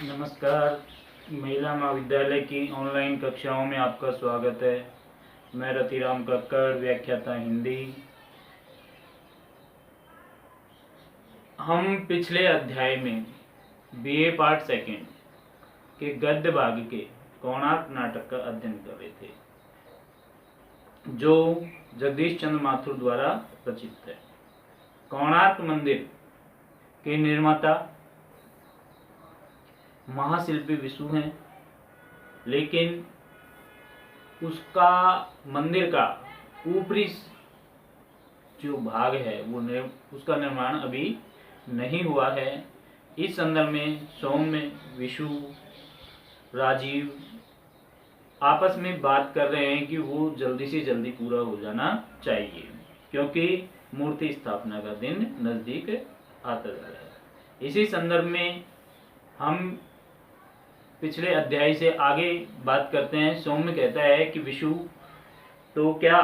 नमस्कार। महिला महाविद्यालय की ऑनलाइन कक्षाओं में आपका स्वागत है। मैं रतिराम कक्कड़, व्याख्याता हिंदी। हम पिछले अध्याय में बीए पार्ट सेकंड के गद्य भाग के कोणार्क नाटक का अध्ययन कर रहे थे, जो जगदीश चंद्र माथुर द्वारा रचित है। कोणार्क मंदिर के निर्माता महाशिल्पी विष्णु हैं, लेकिन उसका मंदिर का ऊपरी जो भाग है वो उसका निर्माण अभी नहीं हुआ है। इस संदर्भ में सौम्य, विशु, राजीव आपस में बात कर रहे हैं कि वो जल्दी से जल्दी पूरा हो जाना चाहिए, क्योंकि मूर्ति स्थापना का दिन नजदीक आता जा रहा है। इसी संदर्भ में हम पिछले अध्याय से आगे बात करते हैं। सौम्य कहता है कि विशु, तो क्या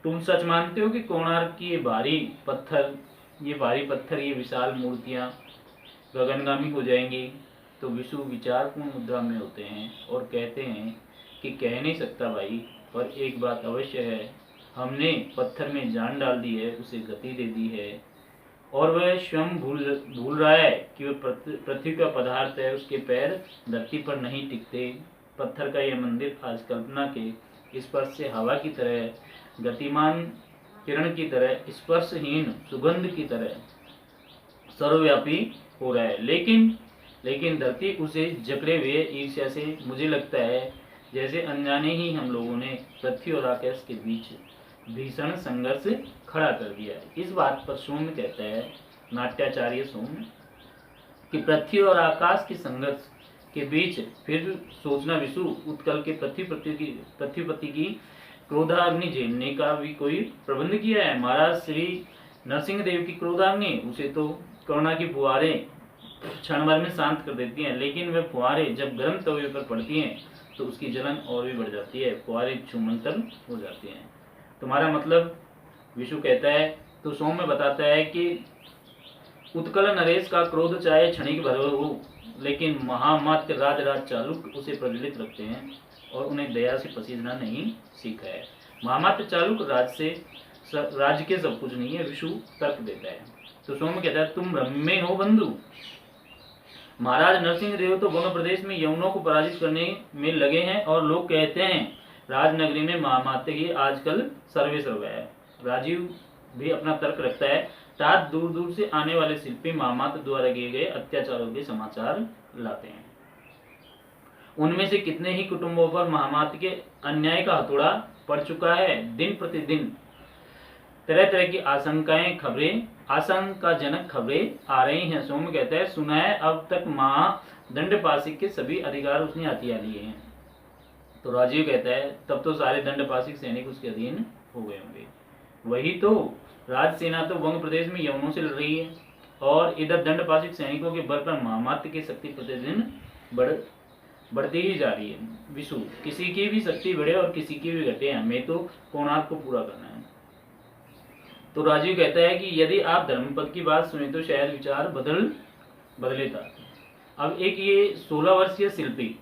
तुम सच मानते हो कि कोणार्क की ये भारी पत्थर, ये विशाल मूर्तियां गगनगामी हो जाएंगी? तो विशु विचारपूर्ण मुद्रा में होते हैं और कहते हैं कि कह नहीं सकता भाई, पर एक बात अवश्य है, हमने पत्थर में जान डाल दी है, उसे गति दे दी है, और वह स्वयं भूल रहा है कि वह पृथ्वी का पदार्थ है, उसके पैर धरती पर नहीं टिकते। पत्थर का यह मंदिर आज कल्पना के स्पर्श से हवा की तरह, गतिमान किरण की तरह, स्पर्शहीन सुगंध की तरह सर्वव्यापी हो रहा है। लेकिन धरती उसे जकड़े हुए ईर्ष्या से, मुझे लगता है जैसे अनजाने ही हम लोगों ने पृथ्वी और आकाश के बीच भीषण संघर्ष खड़ा कर दिया है। इस बात पर सौम्य कहता है, नाट्याचार्य सौम्य, कि पृथ्वी और आकाश के संघर्ष के बीच फिर सोचना विशु, उत्कल के पृथ्वीपति की क्रोधाग्नि झेलने का भी कोई प्रबंध किया है। महाराज श्री नरसिंह देव की क्रोधाग्नि, उसे तो करुणा की फुहारें क्षण भर में शांत कर देती हैं, लेकिन वे फुहारें जब गर्म तवे पर पड़ती हैं तो उसकी जलन और भी बढ़ जाती है, फुहारें छूमंतर हो जाती हैं। तुम्हारा मतलब? विशु कहता है। तो सौम्य बताता है कि उत्कल नरेश का क्रोध चाहे क्षणिक भर हो, लेकिन महामात्य राज चालुक उसे प्रज्वलित रखते हैं और उन्हें दया से पसीजना नहीं सीखा है। महामात्य चालुक राज्य के सब कुछ नहीं है, विशु तर्क देता है। तो सौम्य कहता है, तुम भ्रम में हो बंधु। महाराज नरसिंह देव तो वंग प्रदेश में यवनों को पराजित करने में लगे हैं, और लोग कहते हैं राजनगरी में महामात्य ही आजकल सर्वे सर्व है। राजीव भी अपना तर्क रखता है, तात दूर दूर से आने वाले शिल्पी महामात्य द्वारा किए गए अत्याचारों के समाचार लाते हैं। उनमें से कितने ही कुटुंबों पर महामात्य के अन्याय का हथौड़ा पड़ चुका है। दिन प्रतिदिन तरह तरह की आशंकाजनक खबरें आ रही हैं। सौम्य कहता है, सुना है अब तक महादंडपाशिक के सभी अधिकार उसने हथिया लिए हैं। तो राजीव कहता है, तब तो सारे दंडपाशिक सैनिक उसके अधीन हो गए होंगे। वही तो, राजसेना तो वंग प्रदेश में यवनों से लड़ रही है, और इधर दंडपाशिक सैनिकों के बल पर महामात्य की शक्ति प्रतिदिन बढ़ती ही जा रही है। विशु, किसी की भी शक्ति बढ़े और किसी की भी घटे, हमें तो कोणार्क को पूरा करना है। तो राजीव कहता है कि यदि आप धर्मपद की बात सुने तो शायद विचार बदले था। अब एक ये 16 वर्षीय शिल्पी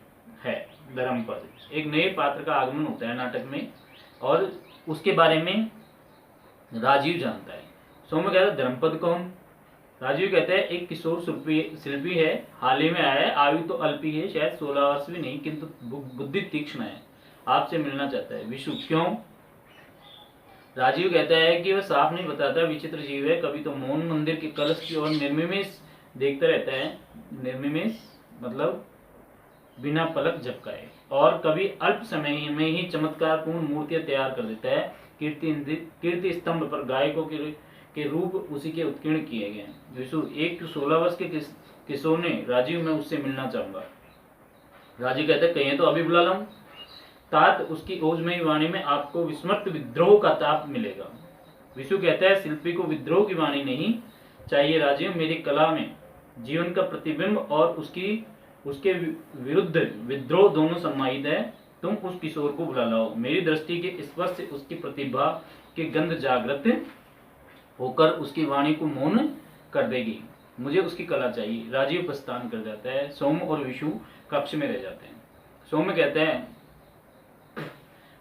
है धर्मपद, एक नए पात्र का आगमन होता है नाटक में, और उसके बारे में राजीव जानता है। सौम्य कहता है, धर्मपद कौन? राजीव कहता है, एक किशोर शिल्पी है, हाल ही में आया है, आयु तो अल्पी है, शायद 16 वर्ष भी नहीं, किंतु बुद्धि तीक्ष्ण है, आपसे मिलना चाहता है। विशु, क्यों? राजीव कहता है कि वह साफ नहीं बताता, विचित्र जीव है, कभी तो मौन मंदिर के कलश की ओर निर्निमेष देखता रहता है, निर्निमेष मतलब बिना पलक झपकाए, और कभी अल्प समय में ही चमत्कारपूर्ण मूर्तियां तैयार कर देता है। कीर्ति स्तंभ पर गायकों के रूप उसी के उत्कीर्ण किए गए। विशु, एक 16 वर्ष के किशोर ने, राजीव मैं उससे मिलना चाहूंगा। राजीव कहता है, कहिए तो अभी बुला लाऊं। तात उसकी ओजमयी वाणी में आपको विस्मृत विद्रोह का ताप मिलेगा। विशु कहता है, शिल्पी को विद्रोह की वाणी नहीं चाहिए राजीव, मेरी कला में जीवन का प्रतिबिंब और उसके विरुद्ध विद्रोह दोनों समाहित है। तुम उस किशोर को बुला लाओ, मेरी दृष्टि के स्पर्श से उसकी प्रतिभा के गंध जागृत होकर उसकी वाणी को मौन कर देगी। मुझे उसकी कला चाहिए। राजीव प्रस्थान कर जाता है। सौम्य और विशु कक्ष में रह जाते हैं। सौम्य कहता है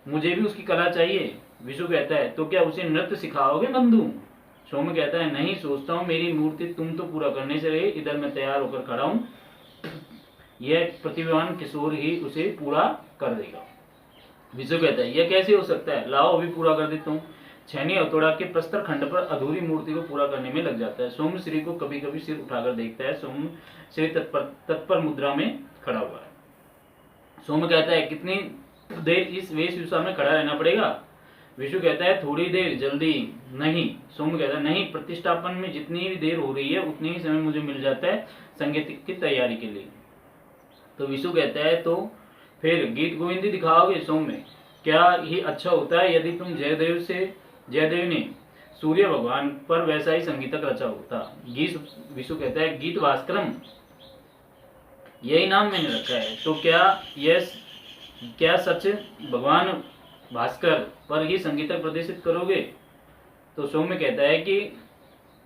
मुझे भी उसकी कला चाहिए। विशु कहता है तो क्या उसे नृत्य सिखाओगे बंधु? सौम्य कहता है नहीं, सोचता हूँ मेरी मूर्ति तुम तो पूरा करने से रहे, इधर मैं तैयार होकर खड़ा हूँ, यह प्रतिभावान किशोर ही उसे पूरा कर देगा। विशु कहता है यह कैसे हो सकता है, लाओ अभी पूरा कर देता हूँ। छैनी हथौड़ा के प्रस्तर खंड पर अधूरी मूर्ति को पूरा करने में लग जाता है। सौम्य श्री को कभी कभी सिर उठाकर देखता है। सौम्य श्री तत्पर मुद्रा में खड़ा हुआ है। सौम्य कहता है कितनी देर इस वेशभूषा में खड़ा रहना पड़ेगा? विशु कहता है थोड़ी देर, जल्दी नहीं। सौम्य कहता है नहीं, प्रतिष्ठापन में जितनी भी देर हो रही है उतनी ही समय मुझे मिल जाता है संगीत की तैयारी के लिए। तो विशु कहता है तो फिर गीत गोविंदी दिखाओगे? सौम्य क्या ही अच्छा होता है यदि तुम जयदेव ने सूर्य भगवान पर वैसा ही संगीतक रचा होता। विशु कहता है गीत भास्करम, यही नाम मैंने रखा है, तो क्या सच भगवान भास्कर पर ही संगीतक प्रदर्शित करोगे? तो सौम्य कहता है कि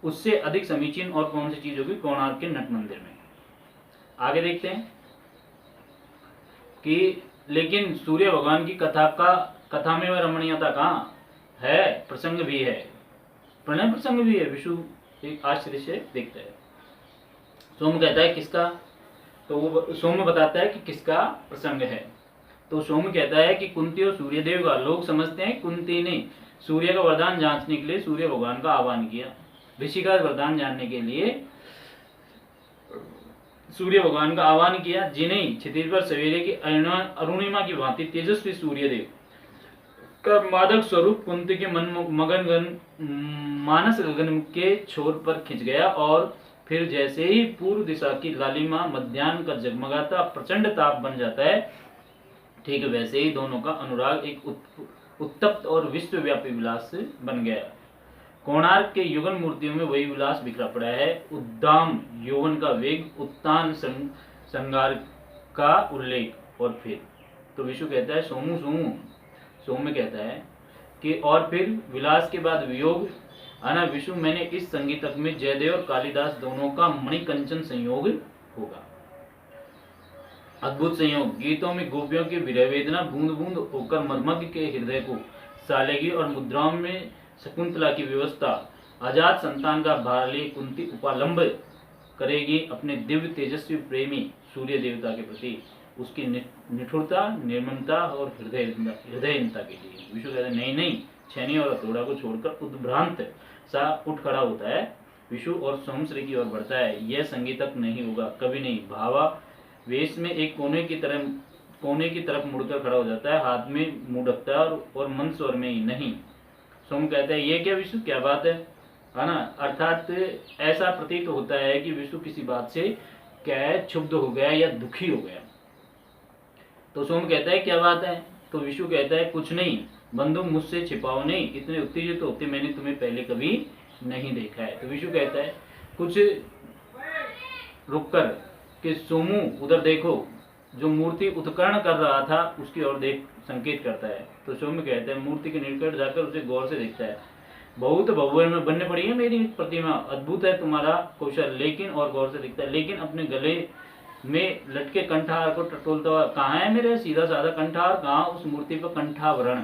उससे अधिक समीचीन और कौन सी चीज होगी कोणार्क के नट मंदिर में। आगे देखते हैं कि लेकिन सूर्य भगवान की कथा में वह रमणीयता कहाँ है? प्रसंग भी है, प्रणय प्रसंग भी है। विशु एक आश्चर्य से देखता है। सौम्य कहता है किसका? तो वो सौम्य बताता है कि किसका प्रसंग है। तो सौम्य कहता है कि कुंती और सूर्यदेव का। लोग समझते हैं कुंती ने सूर्य का वरदान जांचने के लिए सूर्य भगवान का आह्वान किया। ऋषि का वरदान जानने के लिए सूर्य भगवान का आह्वान किया, जिन्हें क्षितिज पर सवेरे की अरुणिमा की भांति तेजस्वी सूर्यदेव का मादक स्वरूप कुंती के मानस गगन के छोर पर खिंच गया। और फिर जैसे ही पूर्व दिशा की लालिमा मध्याह्न का जगमगाता प्रचंड ताप बन जाता है, ठीक वैसे ही दोनों का अनुराग एक उत्तप्त और विश्वव्यापी विलास बन गया। कोणार्क के युगल मूर्तियों में वही विलास बिखरा पड़ा है। उद्दाम यौवन का वेग, उत्तान श्रृंगार का उल्लेख। और फिर तो विशु कहता है सौम्य कहता है कि और फिर विलास के बाद वियोग। आना विशु, मैंने इस संगीतक में जयदेव और कालिदास दोनों का मणिकंचन संयोग होगा। अद्भुत संयोग। गीतों में गोपियों की विरह वेदना बूंद बूंद होकर मर्मज्ञ के हृदय को सालेगी, और मुद्राओं में शकुंतला की व्यवस्था आजाद संतान का भार लिए कुंती उपालंब करेगी अपने दिव्य तेजस्वी प्रेमी सूर्य देवता के प्रति, उसकी निठुरता, निर्ममता और हृदयहीनता के लिए। विशु कहते नहीं, छैनी और हथौड़ा को छोड़कर उद्भ्रांत सा उठ खड़ा होता है। विशु और सोमश्री की ओर बढ़ता है। यह संगीतक नहीं होगा, कभी नहीं। भावा वेश में एक कोने की तरफ मुड़कर खड़ा हो जाता है, हाथ में मुंह ढकता है और मन स्वर में ही नहीं। सोम कहता है ये क्या विशु, क्या बात है ना? अर्थात ऐसा प्रतीत होता है कि विशु किसी बात से क्या है, क्षुब्ध हो गया या दुखी हो गया। तो सोम कहता है क्या बात है? तो विशु कहता है कुछ नहीं बंधु, मुझसे छिपाओ नहीं, इतने उत्तेजित होते मैंने तुम्हें पहले कभी नहीं देखा है। तो विशु कहता है कुछ रुककर कि सोमू उधर देखो, जो मूर्ति उत्कर्ण कर रहा था उसकी ओर देख संकेत करता है। तो सौम्य कहता है मूर्ति के निकट जाकर उसे गौर से देखता है। बहुत भव्य में बनने पड़ी है मेरी प्रतिमा, अद्भुत है तुम्हारा कौशल, लेकिन और गौर से दिखता है, लेकिन अपने गले में लटके कंठार को टटोलता हुआ, कहाँ है मेरे सीधा साधा कंठार, कहाँ उस मूर्ति पर कंठावरण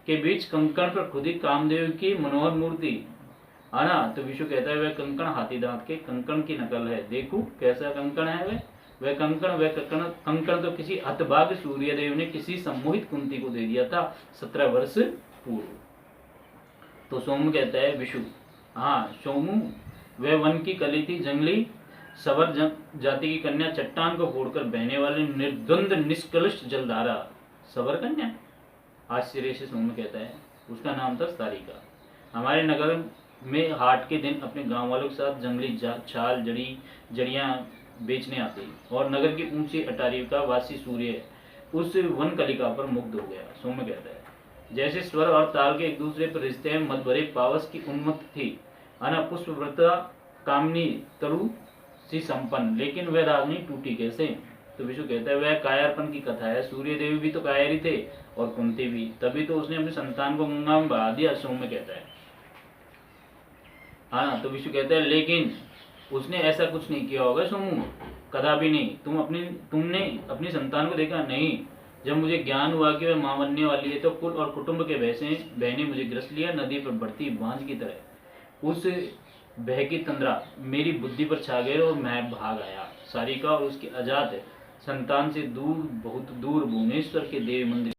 के बीच कंकण पर खुदी कामदेव की मनोहर मूर्ति है ना? तो विशु कहता है वह कंकण हाथी दांत के कंकण की नकल है, देखो कैसा कंकण है वह कंकण तो किसी हतभाग्य सूर्यदेव ने किसी सम्मोहित कुंती को दे दिया था 17 वर्ष पूर्व। तो सोमू कहता है विशु, हाँ सोमू, वह वन की कली थी, जंगली सवर जाति की कन्या, चट्टान को फोड़कर बहने वाली निर्द्वंद निष्कलुष जलधारा। सवर कन्या? आश्चर्य से सोमू कहता है उसका नाम था सारिका। हमारे नगर में हाट के दिन अपने गांव वालों के साथ जंगली छाल जड़ियां बेचने आते, और नगर की ऊंची अटारी का वासी सूर्य उस वन कलिका पर मुग्ध हो गया। सौम्य कहता है जैसे स्वर और ताल के एक दूसरे पर रिश्ते में मत भरे पावस की उन्मत्त थी, अना पुष्पव्रता कामनी तरु सी संपन्न, लेकिन वह रागनी टूटी कैसे? तो विशु कहता है वह कायरपन की कथा है, सूर्य देवी भी तो कायर ही थे और कुंती भी, तभी तो उसने अपनी संतान को गंगा में बहा दिया। सौम्य कहता है हाँ। तो विशु कहता है लेकिन उसने ऐसा कुछ नहीं किया होगा सोमू, कदापि नहीं। तुमने अपनी संतान को देखा नहीं। जब मुझे ज्ञान हुआ कि वह मां बनने वाली है तो कुल और कुटुंब के बहने मुझे ग्रस लिया, नदी पर बढ़ती बांझ की तरह। उस भय की तंद्रा मेरी बुद्धि पर छा गई और मैं भाग आया। सारिका और उसकी अजात संतान से दूर, बहुत दूर भुवनेश्वर के देवी मंदिर